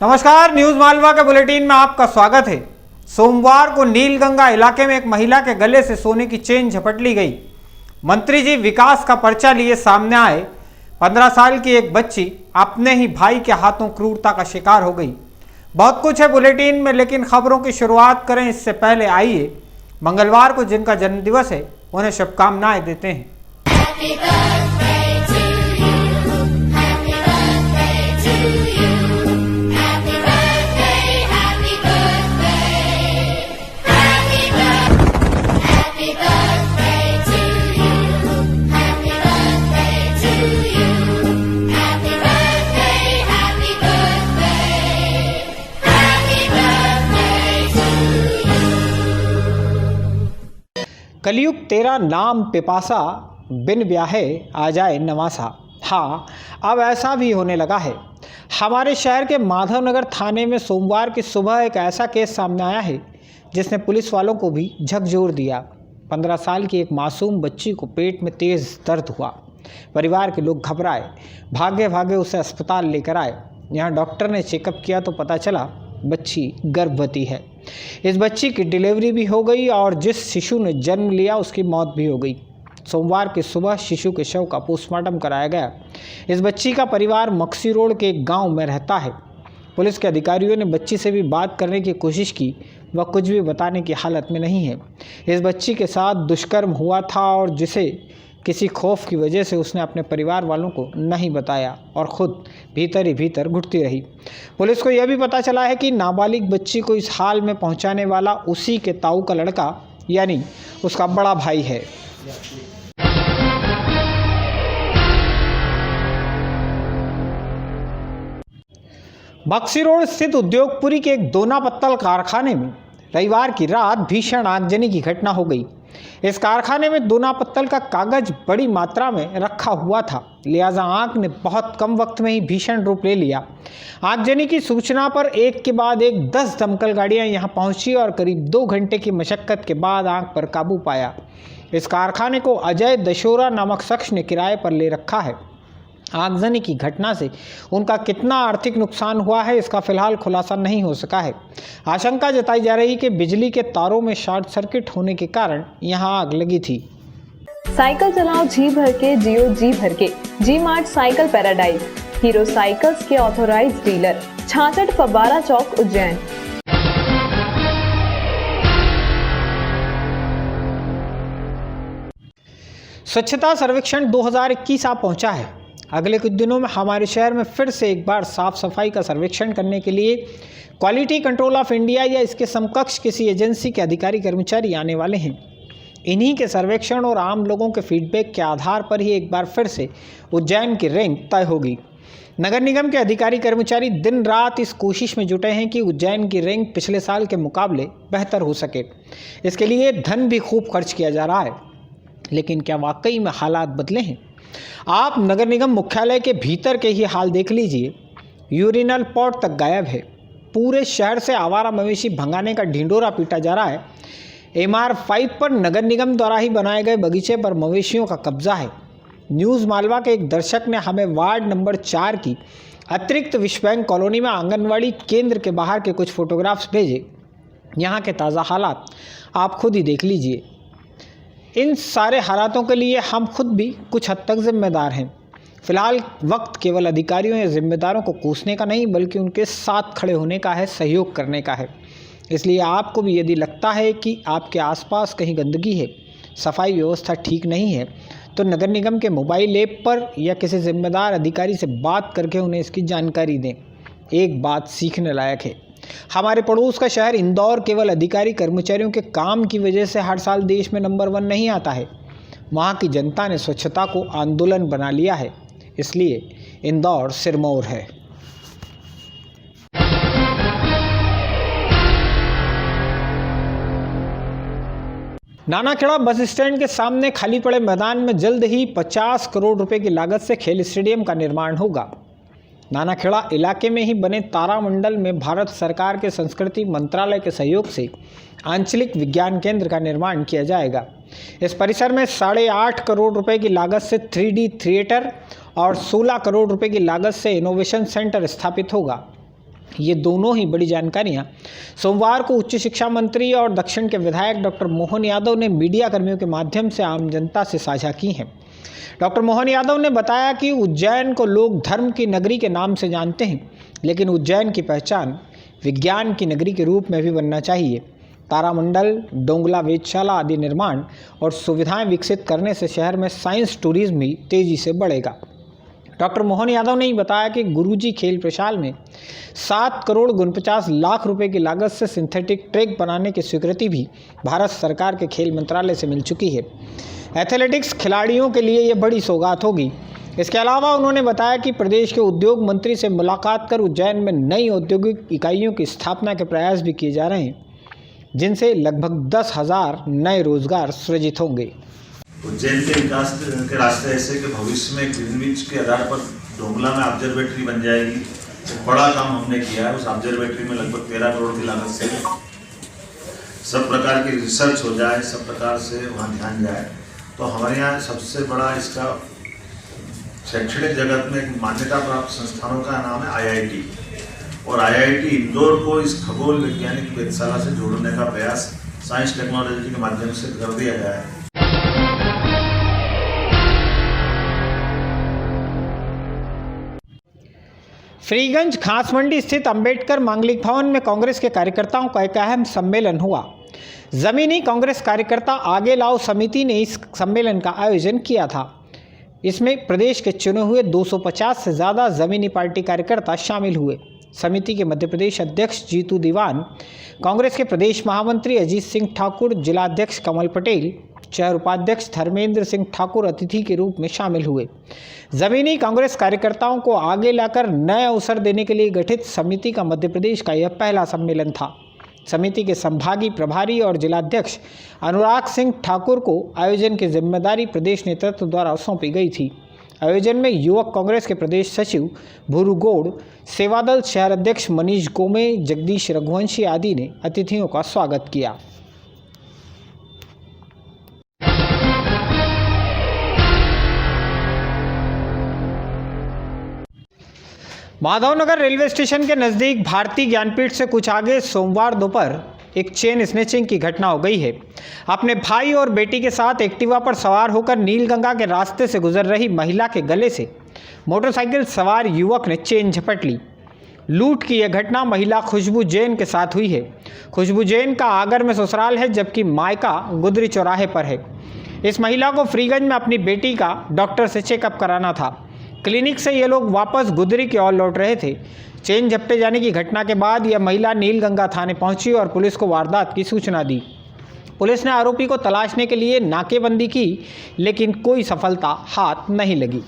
नमस्कार, न्यूज मालवा के बुलेटिन में आपका स्वागत है। सोमवार को नीलगंगा इलाके में एक महिला के गले से सोने की चेन झपट ली गई। मंत्री जी विकास का पर्चा लिए सामने आए। 15 साल की एक बच्ची अपने ही भाई के हाथों क्रूरता का शिकार हो गई। बहुत कुछ है बुलेटिन में, लेकिन खबरों की शुरुआत करें इससे पहले आइए मंगलवार को जिनका जन्मदिवस है उन्हें शुभकामनाएं देते हैं। कलयुग तेरा नाम पिपासा, बिन ब्याहे आ जाए नवासा। हाँ, अब ऐसा भी होने लगा है। हमारे शहर के माधवनगर थाने में सोमवार की सुबह एक ऐसा केस सामने आया है जिसने पुलिस वालों को भी झकझोर दिया। 15 साल की एक मासूम बच्ची को पेट में तेज़ दर्द हुआ। परिवार के लोग घबराए, भागे भागे उसे अस्पताल लेकर आए। यहाँ डॉक्टर ने चेकअप किया तो पता चला बच्ची गर्भवती है। इस बच्ची की डिलीवरी भी हो गई और जिस शिशु ने जन्म लिया उसकी मौत भी हो गई। सोमवार की सुबह शिशु के शव का पोस्टमार्टम कराया गया। इस बच्ची का परिवार मक्सी रोड के एक गांव में रहता है। पुलिस के अधिकारियों ने बच्ची से भी बात करने की कोशिश की, वह कुछ भी बताने की हालत में नहीं है। इस बच्ची के साथ दुष्कर्म हुआ था और जिसे किसी खौफ की वजह से उसने अपने परिवार वालों को नहीं बताया और ख़ुद भीतर ही भीतर घुटती रही। पुलिस को यह भी पता चला है कि नाबालिग बच्ची को इस हाल में पहुंचाने वाला उसी के ताऊ का लड़का यानी उसका बड़ा भाई है। मक्सी रोड स्थित उद्योगपुरी के एक दोना पत्तल कारखाने में रविवार की रात भीषण आगजनी की घटना हो गई। इस कारखाने में दोना पत्तल का कागज बड़ी मात्रा में रखा हुआ था, लिहाजा आग ने बहुत कम वक्त में ही भीषण रूप ले लिया। आगजनी की सूचना पर एक के बाद एक 10 दमकल गाड़ियां यहां पहुंची और करीब 2 घंटे की मशक्कत के बाद आग पर काबू पाया। इस कारखाने को अजय दशोरा नामक शख्स ने किराए पर ले रखा है। आगजनी की घटना से उनका कितना आर्थिक नुकसान हुआ है इसका फिलहाल खुलासा नहीं हो सका है। आशंका जताई जा रही कि बिजली के तारों में शॉर्ट सर्किट होने के कारण यहां आग लगी थी। साइकिल चलाओ जी भर के, जियो जी भर के। G Mart cycle paradise, hero cycles के ऑथोराइज्ड डीलर, 66 फब्बारा चौक, उज्जैन। स्वच्छता सर्वेक्षण 2021 आ पहुंचा है। अगले कुछ दिनों में हमारे शहर में फिर से एक बार साफ सफाई का सर्वेक्षण करने के लिए क्वालिटी कंट्रोल ऑफ इंडिया या इसके समकक्ष किसी एजेंसी के अधिकारी कर्मचारी आने वाले हैं। इन्हीं के सर्वेक्षण और आम लोगों के फीडबैक के आधार पर ही एक बार फिर से उज्जैन की रैंक तय होगी। नगर निगम के अधिकारी कर्मचारी दिन रात इस कोशिश में जुटे हैं कि उज्जैन की रैंक पिछले साल के मुकाबले बेहतर हो सके। इसके लिए धन भी खूब खर्च किया जा रहा है, लेकिन क्या वाकई में हालात बदले हैं? आप नगर निगम मुख्यालय के भीतर के ही हाल देख लीजिए। यूरिनल पॉट तक गायब है। पूरे शहर से आवारा मवेशी भगाने का ढिंडोरा पीटा जा रहा है। MR5 पर नगर निगम द्वारा ही बनाए गए बगीचे पर मवेशियों का कब्जा है। न्यूज़ मालवा के एक दर्शक ने हमें वार्ड नंबर 4 की अतिरिक्त विश्व बैंक कॉलोनी में आंगनवाड़ी केंद्र के बाहर के कुछ फोटोग्राफ्स भेजे। यहाँ के ताज़ा हालात आप खुद ही देख लीजिए। इन सारे हालातों के लिए हम खुद भी कुछ हद तक जिम्मेदार हैं। फिलहाल वक्त केवल अधिकारियों या जिम्मेदारों को कोसने का नहीं, बल्कि उनके साथ खड़े होने का है, सहयोग करने का है। इसलिए आपको भी यदि लगता है कि आपके आसपास कहीं गंदगी है, सफाई व्यवस्था ठीक नहीं है, तो नगर निगम के मोबाइल ऐप पर या किसी जिम्मेदार अधिकारी से बात करके उन्हें इसकी जानकारी दें। एक बात सीखने लायक है, हमारे पड़ोस का शहर इंदौर केवल अधिकारी कर्मचारियों के काम की वजह से हर साल देश में नंबर 1 नहीं आता है। वहाँ की जनता ने स्वच्छता को आंदोलन बना लिया है, इसलिए इंदौर सिरमौर है। नानाखेड़ा बस स्टैंड के सामने खाली पड़े मैदान में जल्द ही 50 करोड़ रुपए की लागत से खेल स्टेडियम का निर्माण होगा। नानाखेड़ा इलाके में ही बने तारामंडल में भारत सरकार के संस्कृति मंत्रालय के सहयोग से आंचलिक विज्ञान केंद्र का निर्माण किया जाएगा। इस परिसर में 8.5 करोड़ रुपए की लागत से 3D थिएटर और 16 करोड़ रुपए की लागत से इनोवेशन सेंटर स्थापित होगा। ये दोनों ही बड़ी जानकारियां सोमवार को उच्च शिक्षा मंत्री और दक्षिण के विधायक डॉक्टर मोहन यादव ने मीडिया कर्मियों के माध्यम से आम जनता से साझा की हैं। डॉक्टर मोहन यादव ने बताया कि उज्जैन को लोग धर्म की नगरी के नाम से जानते हैं, लेकिन उज्जैन की पहचान विज्ञान की नगरी के रूप में भी बनना चाहिए। तारामंडल, डोंगला वेधशाला आदि निर्माण और सुविधाएं विकसित करने से शहर में साइंस टूरिज्म भी तेजी से बढ़ेगा। डॉक्टर मोहन यादव ने बताया कि गुरुजी खेल प्रशाल में 7 करोड़ 49 लाख रुपए की लागत से सिंथेटिक ट्रैक बनाने की स्वीकृति भी भारत सरकार के खेल मंत्रालय से मिल चुकी है। एथलेटिक्स खिलाड़ियों के लिए ये बड़ी सौगात होगी। इसके अलावा उन्होंने बताया कि प्रदेश के उद्योग मंत्री से मुलाकात कर उज्जैन में नई औद्योगिक इकाइयों की स्थापना के प्रयास भी किए जा रहे हैं, जिनसे लगभग 10,000 नए रोजगार सृजित होंगे। उज्जैन के विकास के रास्ते ऐसे कि भविष्य में ग्रीनविच के आधार पर डोंगला में ऑब्जर्वेटरी बन जाएगी। एक बड़ा काम हमने किया है। उस ऑब्जर्वेटरी में लगभग 13 करोड़ की लागत से सब प्रकार की रिसर्च हो जाए, सब प्रकार से वहाँ ध्यान जाए। तो हमारे यहाँ सबसे बड़ा इसका शैक्षणिक जगत में एक मान्यता प्राप्त संस्थानों का नाम है IIT, और IIT इंदौर को इस खगोल वैज्ञानिक वेधशाला से जोड़ने का प्रयास साइंस टेक्नोलॉजी के माध्यम से कर दिया गया है। फ्रीगंज खास मंडी स्थित अंबेडकर मांगलिक भवन में कांग्रेस के कार्यकर्ताओं का एक अहम सम्मेलन हुआ। जमीनी कांग्रेस कार्यकर्ता आगे लाओ समिति ने इस सम्मेलन का आयोजन किया था। इसमें प्रदेश के चुने हुए 250 से ज़्यादा जमीनी पार्टी कार्यकर्ता शामिल हुए। समिति के मध्य प्रदेश अध्यक्ष जीतू दीवान, कांग्रेस के प्रदेश महामंत्री अजीत सिंह ठाकुर, जिलाध्यक्ष कमल पटेल, शहर उपाध्यक्ष धर्मेंद्र सिंह ठाकुर अतिथि के रूप में शामिल हुए। जमीनी कांग्रेस कार्यकर्ताओं को आगे लाकर नए अवसर देने के लिए गठित समिति का मध्य प्रदेश का यह पहला सम्मेलन था। समिति के संभागीय प्रभारी और जिलाध्यक्ष अनुराग सिंह ठाकुर को आयोजन की जिम्मेदारी प्रदेश नेतृत्व द्वारा सौंपी गई थी। आयोजन में युवक कांग्रेस के प्रदेश सचिव भूरू गौड़, सेवादल शहर अध्यक्ष मनीष गोमे, जगदीश रघुवंशी आदि ने अतिथियों का स्वागत किया। माधवनगर रेलवे स्टेशन के नज़दीक भारतीय ज्ञानपीठ से कुछ आगे सोमवार दोपहर एक चेन स्नैचिंग की घटना हो गई है। अपने भाई और बेटी के साथ एक्टिवा पर सवार होकर नीलगंगा के रास्ते से गुजर रही महिला के गले से मोटरसाइकिल सवार युवक ने चेन झपट ली। लूट की यह घटना महिला खुशबू जैन के साथ हुई है। खुशबू जैन का आगर में ससुराल है, जबकि मायका गुदरी चौराहे पर है। इस महिला को फ्रीगंज में अपनी बेटी का डॉक्टर से चेकअप कराना था। क्लिनिक से ये लोग वापस गुदरी की ओर लौट रहे थे। चेन झपटे जाने की घटना के बाद यह महिला नीलगंगा थाने पहुंची और पुलिस को वारदात की सूचना दी। पुलिस ने आरोपी को तलाशने के लिए नाकेबंदी की, लेकिन कोई सफलता हाथ नहीं लगी।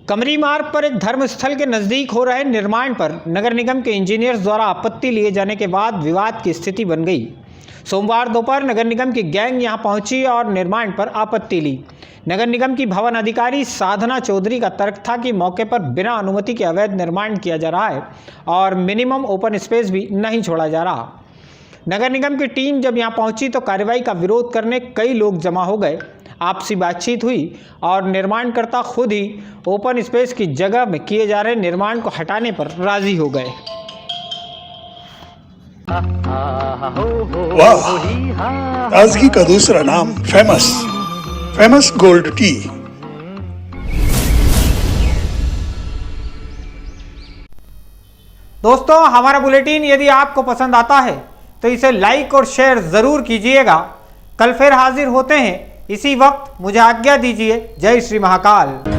कमरी मार्ग पर एक धर्मस्थल के नज़दीक हो रहे निर्माण पर नगर निगम के इंजीनियर्स द्वारा आपत्ति लिए जाने के बाद विवाद की स्थिति बन गई। सोमवार दोपहर नगर निगम की गैंग यहां पहुंची और निर्माण पर आपत्ति ली। नगर निगम की भवन अधिकारी साधना चौधरी का तर्क था कि मौके पर बिना अनुमति के अवैध निर्माण किया जा रहा है और मिनिमम ओपन स्पेस भी नहीं छोड़ा जा रहा। नगर निगम की टीम जब यहां पहुंची तो कार्रवाई का विरोध करने कई लोग जमा हो गए। आपसी बातचीत हुई और निर्माणकर्ता खुद ही ओपन स्पेस की जगह में किए जा रहे निर्माण को हटाने पर राजी हो गए। वाह, ताजगी का दूसरा नाम फेमस गोल्ड टी। दोस्तों, हमारा बुलेटिन यदि आपको पसंद आता है तो इसे लाइक और शेयर जरूर कीजिएगा। कल फिर हाजिर होते हैं इसी वक्त। मुझे आज्ञा दीजिए। जय श्री महाकाल।